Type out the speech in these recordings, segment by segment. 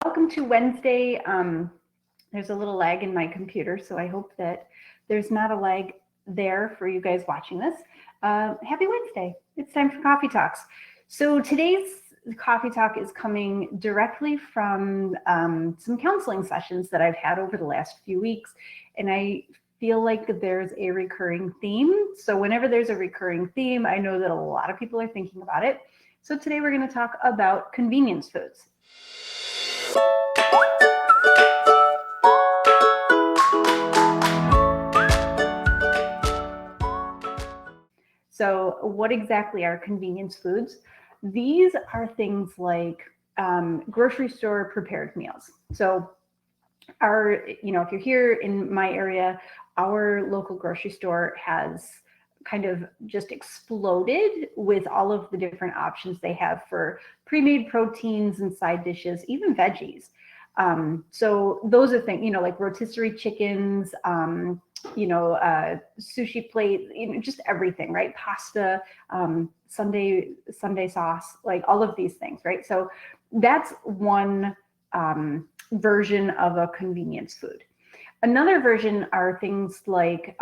Welcome to Wednesday. There's a little lag in my computer, so I hope that there's not a lag there for you guys watching this. Happy Wednesday. It's time for Coffee Talks. So today's Coffee Talk is coming directly from some counseling sessions that I've had over the last few weeks, and I feel like there's a recurring theme. So whenever there's a recurring theme, I know that a lot of people are thinking about it. So today we're going to talk about convenience foods. So what exactly are convenience foods? These are things like grocery store prepared meals. So if you're here in my area, our local grocery store has kind of just exploded with all of the different options they have for pre-made proteins and side dishes, even veggies. So those are things, like rotisserie chickens, sushi plate, just everything, right? Pasta, Sunday sauce, like all of these things, right? So that's one version of a convenience food. Another version are things like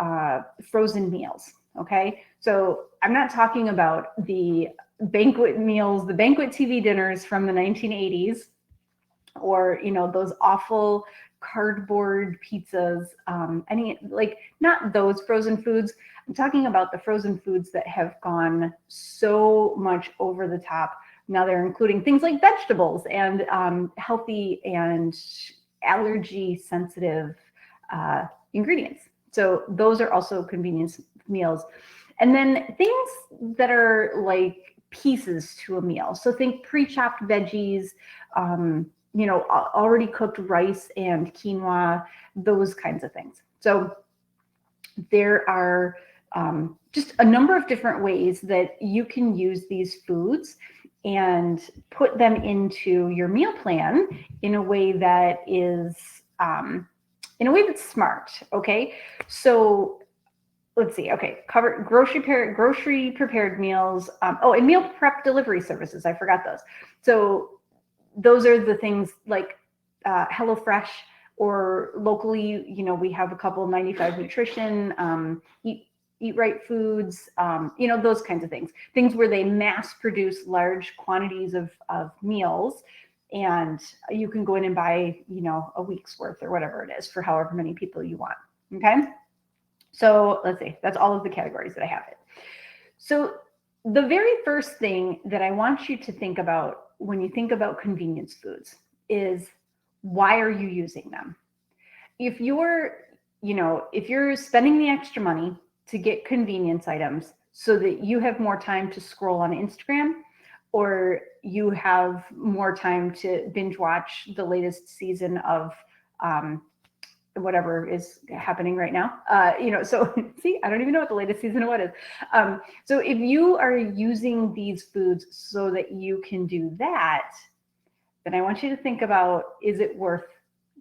frozen meals. Okay, so I'm not talking about the banquet meals, the banquet TV dinners from the 1980s, or those awful cardboard pizzas, not those frozen foods. I'm talking about the frozen foods that have gone so much over the top. Now they're including things like vegetables and healthy and allergy sensitive ingredients. So those are also convenience meals. And then things that are like pieces to a meal. So think pre-chopped veggies, already cooked rice and quinoa, those kinds of things. So there are just a number of different ways that you can use these foods and put them into your meal plan in a way that is smart. Okay, so let's see. Okay, cover grocery prepared meals. And meal prep delivery services. I forgot those. So those are the things like HelloFresh, or locally, we have a couple 95 Nutrition, Eat Right Foods, those kinds of things where they mass produce large quantities of meals, and you can go in and buy, a week's worth or whatever it is for however many people you want. Okay. So let's see, that's all of the categories that I have it. So the very first thing that I want you to think about when you think about convenience foods is, why are you using them? If you're spending the extra money to get convenience items so that you have more time to scroll on Instagram, or you have more time to binge watch the latest season of whatever is happening right now, so see, I don't even know what the latest season of what is. So if you are using these foods so that you can do that, then I want you to think about, is it worth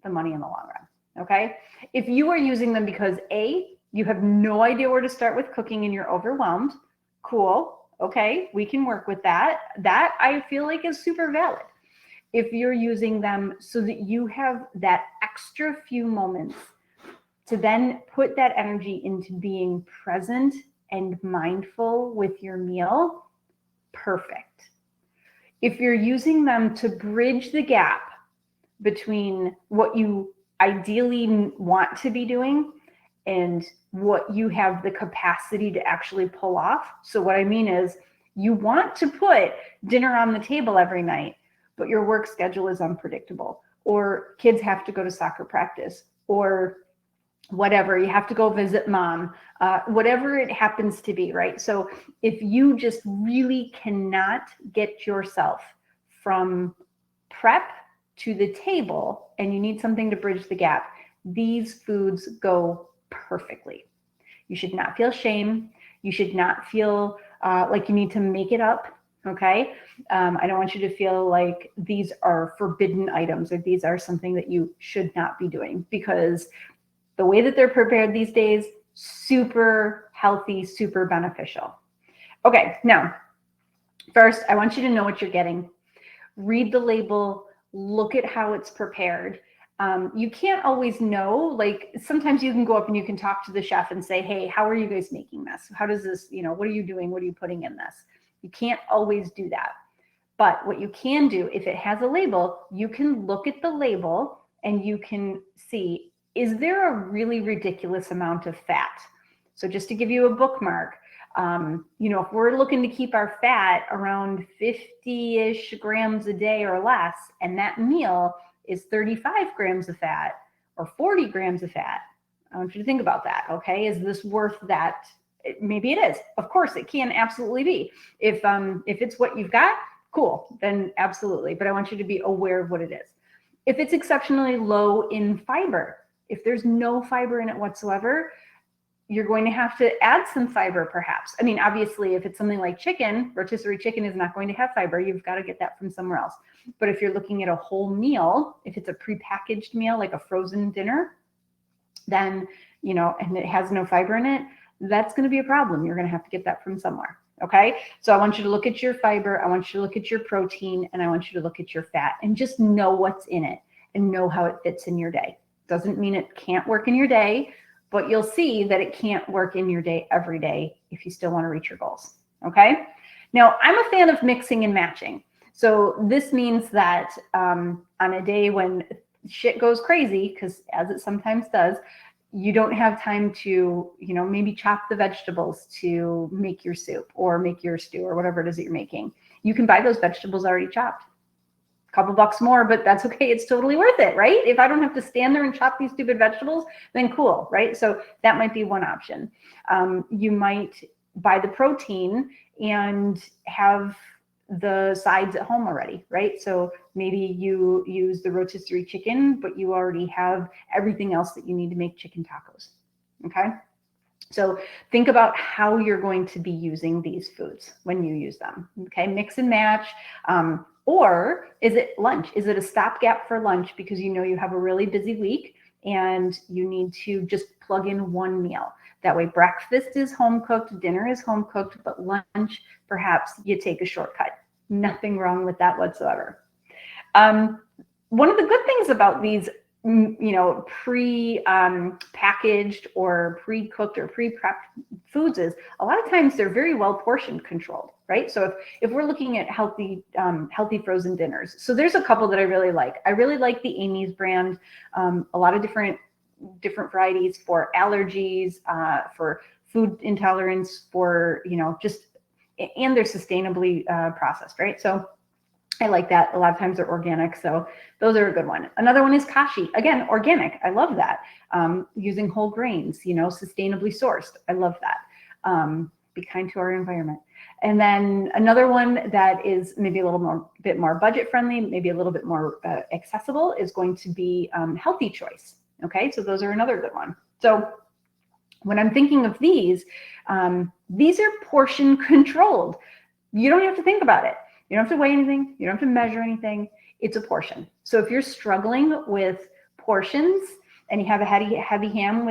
the money in the long run? Okay. If you are using them because you have no idea where to start with cooking and you're overwhelmed, cool. Okay. We can work with that. That I feel like is super valid. If you're using them so that you have that extra few moments to then put that energy into being present and mindful with your meal, perfect. If you're using them to bridge the gap between what you ideally want to be doing and what you have the capacity to actually pull off. So what I mean is, you want to put dinner on the table every night, but your work schedule is unpredictable, or kids have to go to soccer practice, or whatever, you have to go visit mom, whatever it happens to be, right? So if you just really cannot get yourself from prep to the table and you need something to bridge the gap, these foods go perfectly. You should not feel shame. You should not feel like you need to make it up. Okay. I don't want you to feel like these are forbidden items or these are something that you should not be doing, because the way that they're prepared these days, super healthy, super beneficial. Okay. Now, first, I want you to know what you're getting. Read the label, look at how it's prepared. You can't always know, like sometimes you can go up and you can talk to the chef and say, hey, how are you guys making this? How does this, what are you doing? What are you putting in this? You can't always do that. But what you can do, if it has a label, you can look at the label and you can see, is there a really ridiculous amount of fat? So just to give you a bookmark, if we're looking to keep our fat around 50-ish grams a day or less, and that meal is 35 grams of fat or 40 grams of fat, I want you to think about that, okay? Is this worth that? Maybe it is. Of course, it can absolutely be. If it's what you've got, cool, then absolutely. But I want you to be aware of what it is. If it's exceptionally low in fiber, if there's no fiber in it whatsoever, you're going to have to add some fiber perhaps. I mean, obviously, if it's something like chicken, rotisserie chicken is not going to have fiber. You've got to get that from somewhere else. But if you're looking at a whole meal, if it's a prepackaged meal, like a frozen dinner, then, and it has no fiber in it, that's going to be a problem. You're going to have to get that from somewhere. Okay. So I want you to look at your fiber. I want you to look at your protein, and I want you to look at your fat, and just know what's in it and know how it fits in your day. Doesn't mean it can't work in your day, but you'll see that it can't work in your day every day if you still want to reach your goals. Okay. Now, I'm a fan of mixing and matching. So this means that on a day when shit goes crazy, because as it sometimes does, you don't have time to, maybe chop the vegetables to make your soup or make your stew or whatever it is that you're making. You can buy those vegetables already chopped. A couple bucks more, but that's okay. It's totally worth it, right? If I don't have to stand there and chop these stupid vegetables, then cool, right? So that might be one option. You might buy the protein and have the sides at home already, right? So maybe you use the rotisserie chicken, but you already have everything else that you need to make chicken tacos. Okay. So think about how you're going to be using these foods when you use them. Okay. Mix and match. Or is it lunch? Is it a stopgap for lunch because you have a really busy week and you need to just plug in one meal? That way breakfast is home cooked, dinner is home cooked, but lunch, perhaps you take a shortcut. Nothing wrong with that whatsoever. One of the good things about these, pre-packaged or pre-cooked or pre-prepped foods is a lot of times they're very well portion controlled, right? So if we're looking at healthy frozen dinners, so there's a couple that I really like. I really like the Amy's brand. A lot of different varieties for allergies, for food intolerance, for and they're sustainably processed, right? So I like that. A lot of times they're organic, so those are a good one. Another one is Kashi. Again, organic. I love that. Using whole grains, sustainably sourced. I love that. Be kind to our environment. And then another one that is maybe a bit more budget friendly, maybe a little bit more accessible, is going to be Healthy Choice. Okay, so those are another good one. So when I'm thinking of these are portion controlled. You don't have to think about it. You don't have to weigh anything. You don't have to measure anything. It's a portion. So if you're struggling with portions and you have a heavy hand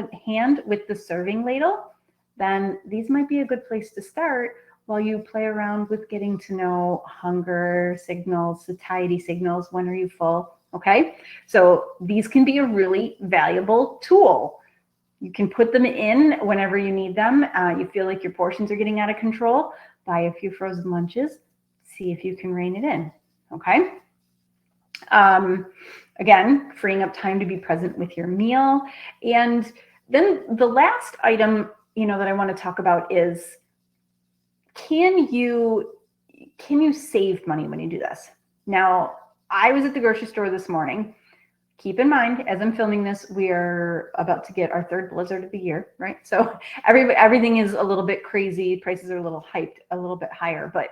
with the serving ladle, then these might be a good place to start while you play around with getting to know hunger signals, satiety signals. When are you full? Okay. So these can be a really valuable tool. You can put them in whenever you need them. You feel like your portions are getting out of control. Buy a few frozen lunches. See if you can rein it in. Okay. Again, freeing up time to be present with your meal. And then the last item, that I want to talk about is, can you save money when you do this? Now, I was at the grocery store this morning. Keep in mind, as I'm filming this, we are about to get our third blizzard of the year, right? So everything is a little bit crazy. Prices are a little hyped, a little bit higher, but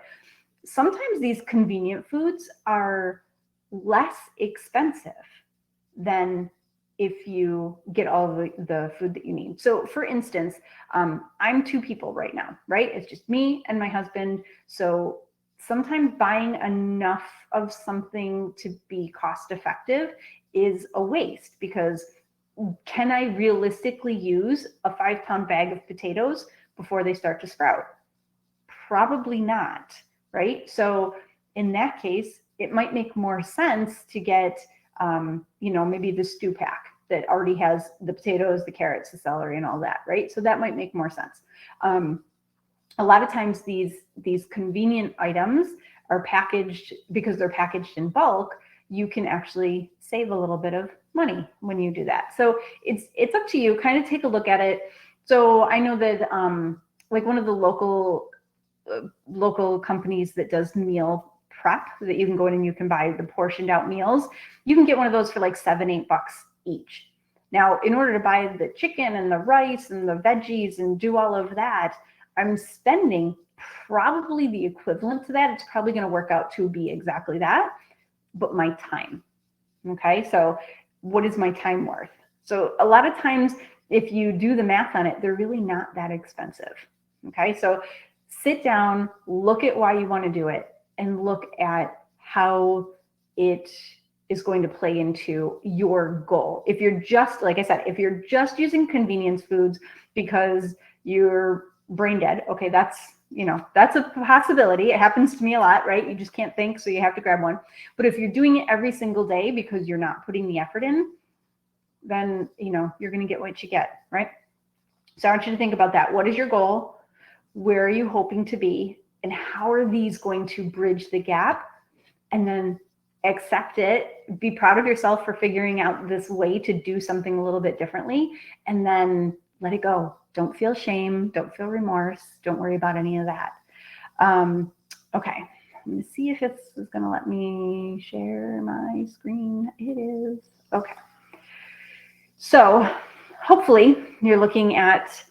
sometimes these convenient foods are less expensive than if you get all of the food that you need. So for instance, I'm 2 people right now, right? It's just me and my husband. So sometimes buying enough of something to be cost effective is a waste, because can I realistically use a 5-pound bag of potatoes before they start to sprout? Probably not, right? So in that case, it might make more sense to get, maybe the stew pack that already has the potatoes, the carrots, the celery, and all that, right? So that might make more sense. A lot of times these convenient items are packaged, because they're packaged in bulk, you can actually save a little bit of money when you do that. So it's up to you. Kind of take a look at it. So I know that like one of the local companies that does meal prep, that you can go in and you can buy the portioned out meals. You can get one of those for like $7-8 each. Now, in order to buy the chicken and the rice and the veggies and do all of that, I'm spending probably the equivalent to that. It's probably going to work out to be exactly that, but my time. Okay, so what is my time worth? So a lot of times, if you do the math on it, they're really not that expensive. Okay, so sit down, look at why you want to do it, and look at how it is going to play into your goal. If you're just, like I said, if you're just using convenience foods because you're brain dead, okay, that's a possibility. It happens to me a lot, right? You just can't think, so you have to grab one. But if you're doing it every single day because you're not putting the effort in, then you're going to get what you get, right? So I want you to think about that. What is your goal? Where are you hoping to be? And how are these going to bridge the gap? And then accept it. Be proud of yourself for figuring out this way to do something a little bit differently. And then let it go. Don't feel shame. Don't feel remorse. Don't worry about any of that. Okay. Let me see if it's going to let me share my screen. It is. Okay. So hopefully you're looking at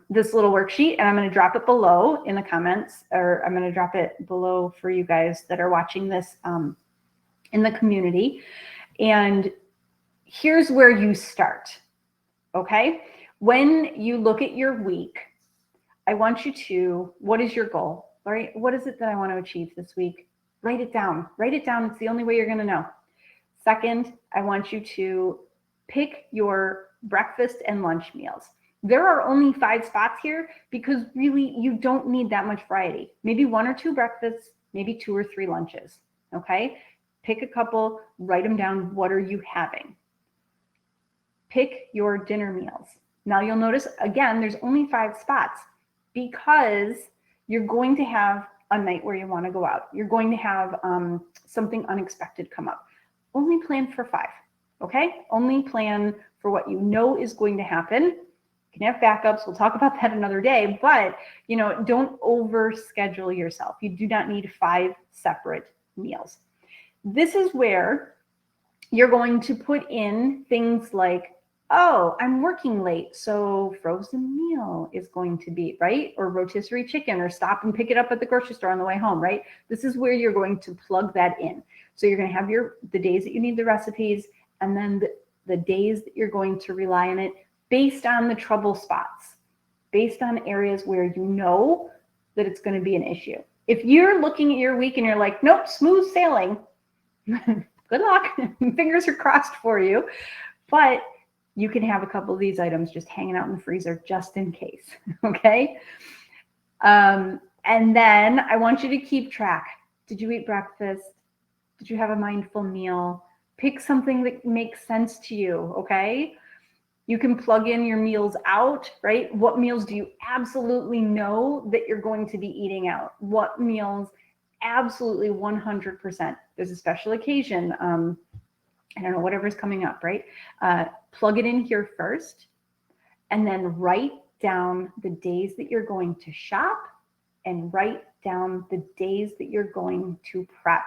this little worksheet, and I'm going to drop it below in the comments, or I'm going to drop it below for you guys that are watching this in the community. And here's where you start. Okay. When you look at your week, I want you to, what is your goal? All right. What is it that I want to achieve this week? Write it down. Write it down. It's the only way you're going to know. Second, I want you to pick your breakfast and lunch meals. There are only 5 spots here because really you don't need that much variety. Maybe 1 or 2 breakfasts, maybe 2 or 3 lunches. Okay. Pick a couple, write them down. What are you having? Pick your dinner meals. Now you'll notice, again, there's only 5 spots because you're going to have a night where you want to go out. You're going to have something unexpected come up. Only plan for 5, okay? Only plan for what you know is going to happen. You can have backups. We'll talk about that another day, but don't overschedule yourself. You do not need 5 separate meals. This is where you're going to put in things like, oh, I'm working late, so frozen meal is going to be, right? Or rotisserie chicken, or stop and pick it up at the grocery store on the way home, right? This is where you're going to plug that in. So you're going to have the days that you need the recipes, and then the days that you're going to rely on it based on the trouble spots, based on areas where you know that it's going to be an issue. If you're looking at your week and you're like, nope, smooth sailing, good luck. Fingers are crossed for you. But you can have a couple of these items just hanging out in the freezer just in case, okay? And then I want you to keep track. Did you eat breakfast? Did you have a mindful meal? Pick something that makes sense to you, okay? You can plug in your meals out, right? What meals do you absolutely know that you're going to be eating out? What meals absolutely 100%? There's a special occasion. I don't know, whatever's coming up, right? Plug it in here first, and then write down the days that you're going to shop, and write down the days that you're going to prep.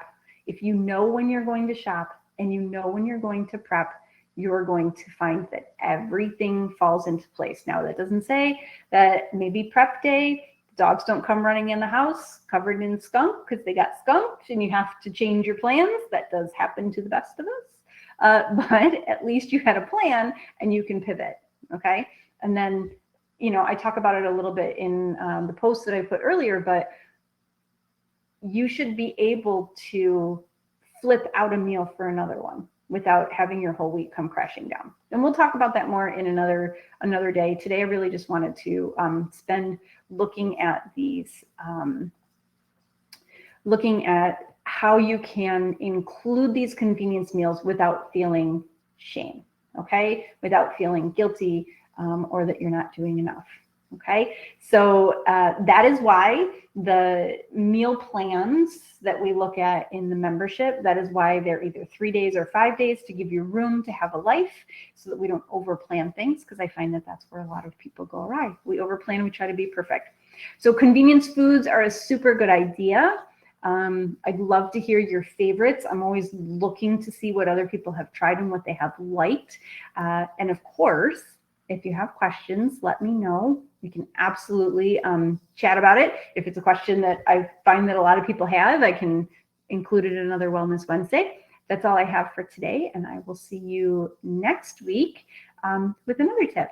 If you know when you're going to shop and you know when you're going to prep, you're going to find that everything falls into place. Now, that doesn't say that maybe prep day, dogs don't come running in the house covered in skunk because they got skunked and you have to change your plans. That does happen to the best of us. But at least you had a plan and you can pivot, okay? And then, I talk about it a little bit in the post that I put earlier, but you should be able to flip out a meal for another one without having your whole week come crashing down. And we'll talk about that more in another day. Today, I really just wanted to spend looking at these, looking at how you can include these convenience meals without feeling shame, okay? Without feeling guilty or that you're not doing enough, okay? So that is why the meal plans that we look at in the membership, that is why they're either 3 days or 5 days to give you room to have a life so that we don't overplan things, because I find that that's where a lot of people go awry. We overplan, we try to be perfect. So convenience foods are a super good idea. I'd love to hear your favorites. I'm always looking to see what other people have tried and what they have liked. And of course, if you have questions, let me know. We can absolutely chat about it. If it's a question that I find that a lot of people have, I can include it in another Wellness Wednesday. That's all I have for today, and I will see you next week with another tip.